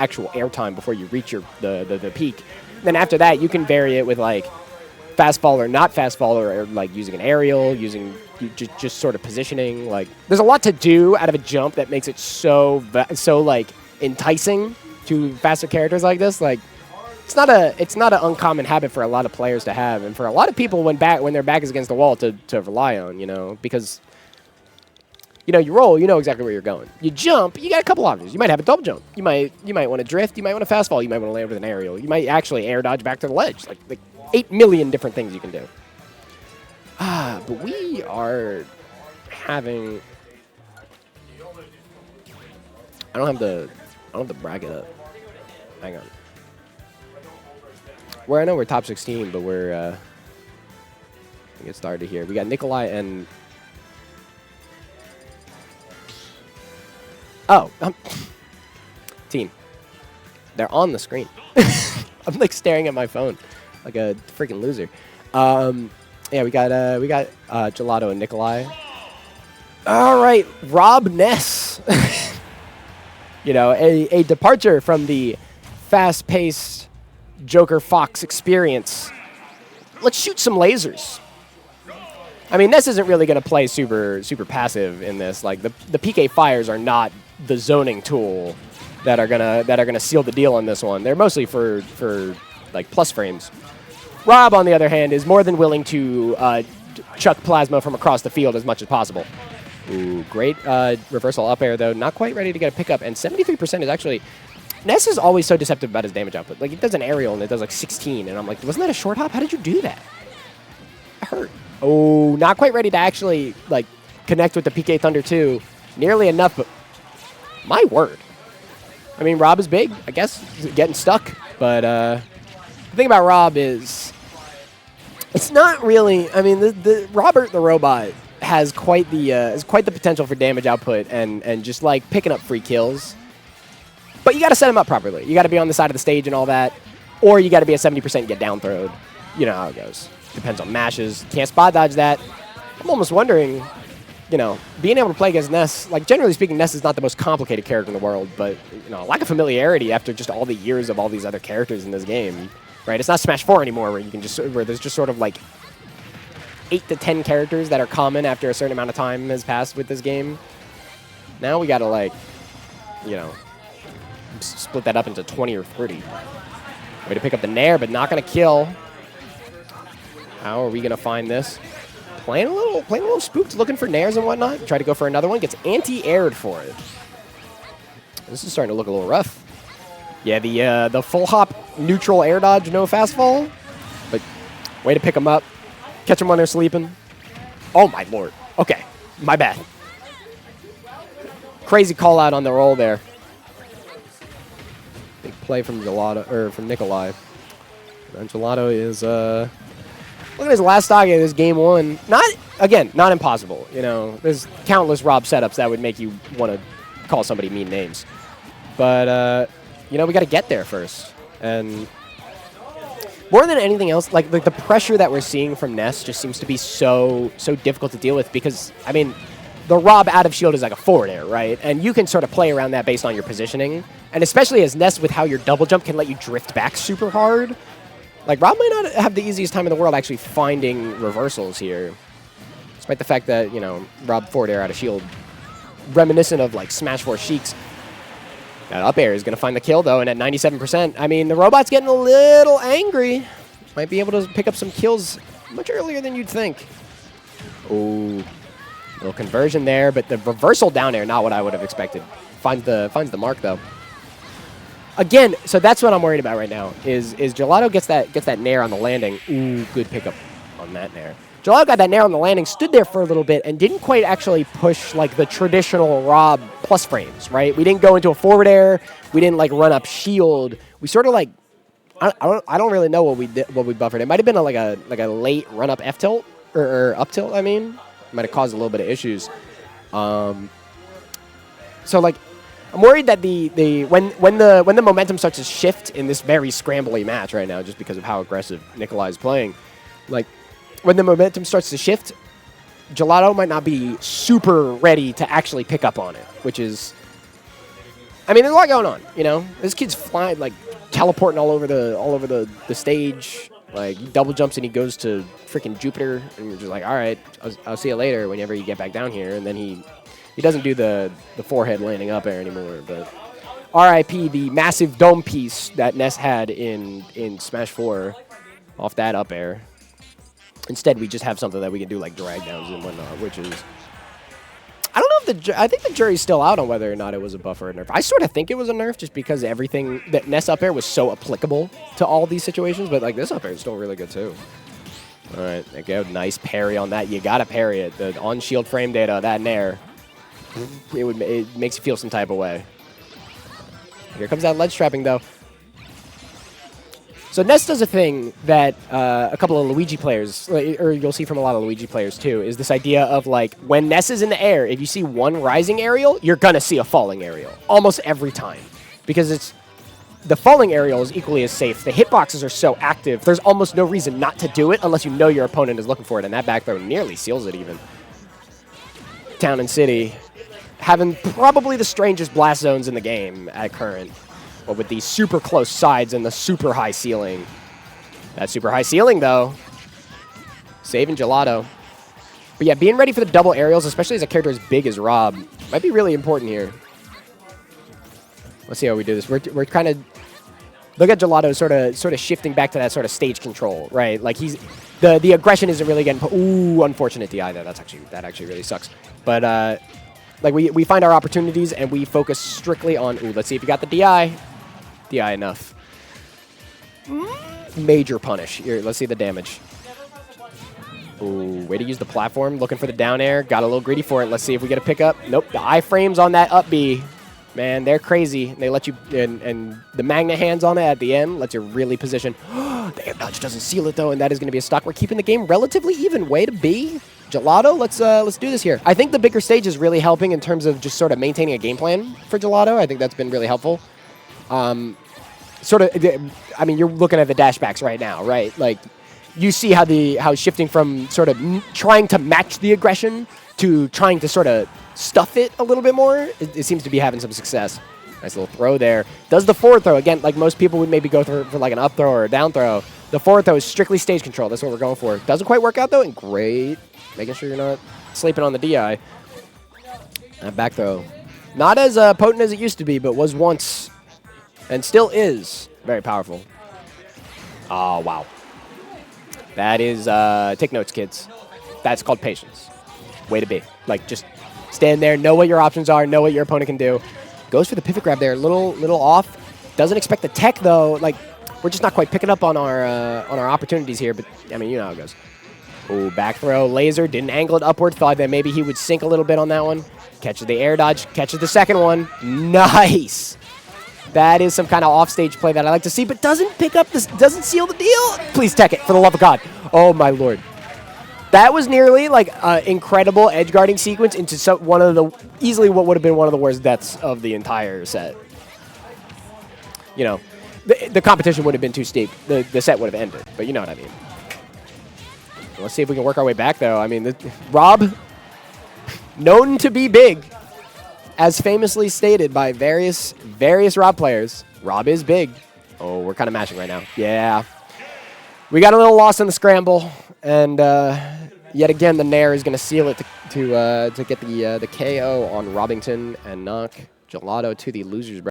actual airtime before you reach the peak. Then after that, you can vary it with like fast fall or not fast fall, or like using an aerial, using just sort of positioning. Like there's a lot to do out of a jump that makes it so like enticing to faster characters like this. Like it's not an uncommon habit for a lot of players to have, and for a lot of people when their back is against the wall to rely on, you know, because you know, you roll, you know exactly where you're going. You jump, you got a couple options. You might have a double jump. You might want to drift. You might want to fast fall. You might want to land with an aerial. You might actually air dodge back to the ledge. Like 8 million different things you can do. But we are having. I don't have the bracket up. Hang on. I know we're top 16, but we're get started here. We got Nikolai and. Oh, team. They're on the screen. I'm like staring at my phone like a freaking loser. Yeah, we got Gelato and Nikolai. All right, Rob Ness. You know, a departure from the fast-paced Joker Fox experience. Let's shoot some lasers. I mean, Ness isn't really going to play super passive in this. Like the PK fires are not the zoning tool that are gonna seal the deal on this one. They're mostly for like plus frames. Rob, on the other hand, is more than willing to chuck plasma from across the field as much as possible. Ooh, great reversal up air though. Not quite ready to get a pickup, and 73% is actually. Ness is always so deceptive about his damage output. Like, he does an aerial and it does like 16, and I'm like, wasn't that a short hop? How did you do that? It hurt. Oh, not quite ready to actually like connect with the PK Thunder 2. Nearly enough, but my word. I mean, Rob is big, I guess, getting stuck. But the thing about Rob is, it's not really. I mean, the Robert the Robot has quite the potential for damage output and just like picking up free kills. But you got to set him up properly. You got to be on the side of the stage and all that, or you got to be at 70% and get down throwed. You know how it goes. Depends on mashes. Can't spot dodge that. I'm almost wondering, you know, being able to play against Ness, like generally speaking, Ness is not the most complicated character in the world, but, you know, lack of familiarity after just all the years of all these other characters in this game, right? It's not Smash 4 anymore where there's just sort of like 8 to 10 characters that are common after a certain amount of time has passed with this game. Now we got to like, you know, split that up into 20 or 30. Way to pick up the Nair, but not going to kill. How are we going to find this? Playing a little spooked, looking for Nairs and whatnot. Try to go for another one. Gets anti-aired for it. This is starting to look a little rough. Yeah, the full hop neutral air dodge, no fast fall. But way to pick them up. Catch them when they're sleeping. Oh, my lord. Okay, my bad. Crazy call out on the roll there. Big play from Gelato, or from Nikolai. And Gelato is look at his last stock in this game 1. Not impossible. You know, there's countless Rob setups that would make you want to call somebody mean names. But you know, we got to get there first. And more than anything else, like the pressure that we're seeing from Ness just seems to be so difficult to deal with because I mean, the Rob out of shield is like a forward air, right? And you can sort of play around that based on your positioning. And especially as Ness with how your double jump can let you drift back super hard. Like, Rob might not have the easiest time in the world actually finding reversals here. Despite the fact that, you know, Rob forward air out of shield, reminiscent of, like, Smash 4 Sheiks. That up air is going to find the kill, though, and at 97%, I mean, the robot's getting a little angry. Might be able to pick up some kills much earlier than you'd think. Ooh. Little conversion there, but the reversal down air, not what I would have expected. Finds the mark, though. Again, so that's what I'm worried about right now, is Gelato gets that nair on the landing. Ooh, good pickup on that nair. Gelato got that nair on the landing, stood there for a little bit, and didn't quite actually push, like, the traditional Rob plus frames, right? We didn't go into a forward air. We didn't, like, run up shield. We sort of, like, I don't really know what we buffered. It might have been like a late run-up F-tilt, or up-tilt, I mean. Might have caused a little bit of issues. So, like, I'm worried that when the momentum starts to shift in this very scrambly match right now, just because of how aggressive Nikolai is playing, like when the momentum starts to shift, Gelato might not be super ready to actually pick up on it, which is, I mean, there's a lot going on, you know? This kid's flying, like, teleporting all over the stage. Like, he double jumps and he goes to freaking Jupiter. And you're just like, all right, I'll see you later whenever you get back down here. And then he doesn't do the forehead landing up air anymore. But R.I.P. the massive dome piece that Ness had in Smash 4 off that up air. Instead, we just have something that we can do like drag downs and whatnot, which is... I don't know if I think the jury's still out on whether or not it was a buff or a nerf. I sort of think it was a nerf just because everything that Ness up air was so applicable to all these situations, but like this up air is still really good too. All right, there you go. Nice parry on that. You gotta parry it. The on-shield frame data, that nair, it makes you feel some type of way. Here comes that ledge trapping though. So Ness does a thing that a couple of Luigi players, or you'll see from a lot of Luigi players too, is this idea of like when Ness is in the air, if you see one rising aerial, you're gonna see a falling aerial almost every time, because the falling aerial is equally as safe. The hitboxes are so active, there's almost no reason not to do it unless you know your opponent is looking for it, and that back throw nearly seals it even. Town and City having probably the strangest blast zones in the game at current. But with these super close sides and the super high ceiling. That super high ceiling, though, saving Gelato. But yeah, being ready for the double aerials, especially as a character as big as Rob, might be really important here. Let's see how we do this. We're kind of... Look at Gelato sort of shifting back to that sort of stage control, right? Like he's... The aggression isn't really getting... Ooh, unfortunate DI there. That actually really sucks. But like we find our opportunities and we focus strictly on... Ooh, let's see if you got the DI. DI enough. Major punish. Here, let's see the damage. Ooh, way to use the platform. Looking for the down air. Got a little greedy for it. Let's see if we get a pickup. Nope. The iframes on that up B, man, they're crazy. They let you, and the magnet hands on it at the end lets you really position. The air dodge doesn't seal it though, and that is going to be a stock. We're keeping the game relatively even. Way to be. Gelato, let's do this here. I think the bigger stage is really helping in terms of just sort of maintaining a game plan for Gelato. I think that's been really helpful. Sort of, I mean, you're looking at the dashbacks right now, right? Like, you see how shifting from sort of trying to match the aggression to trying to sort of stuff it a little bit more. It seems to be having some success. Nice little throw there. Does the forward throw. Again, like most people would maybe go for like an up throw or a down throw. The forward throw is strictly stage control. That's what we're going for. Doesn't quite work out, though, and great. Making sure you're not sleeping on the DI. That back throw. Not as potent as it used to be, but was once... And still is very powerful. Oh, wow. That is, take notes, kids. That's called patience. Way to be. Like, just stand there, know what your options are, know what your opponent can do. Goes for the pivot grab there, little off. Doesn't expect the tech, though. Like, we're just not quite picking up on our opportunities here, but, I mean, you know how it goes. Ooh, back throw, laser, didn't angle it upward. Thought that maybe he would sink a little bit on that one. Catches the air dodge, catches the second one. Nice! That is some kind of offstage play that I like to see, but doesn't pick up this, doesn't seal the deal. Please tech it, for the love of God. Oh my lord. That was nearly like an incredible edge guarding sequence into easily what would have been one of the worst deaths of the entire set. You know, the competition would have been too steep. The set would have ended, but you know what I mean. Let's see if we can work our way back though. I mean, Rob, known to be big. As famously stated by various Rob players, Rob is big. Oh, we're kind of mashing right now. Yeah. We got a little lost in the scramble, and yet again, the Nair is going to seal it to get the KO on Robbington and knock Gelato to the loser's bracket.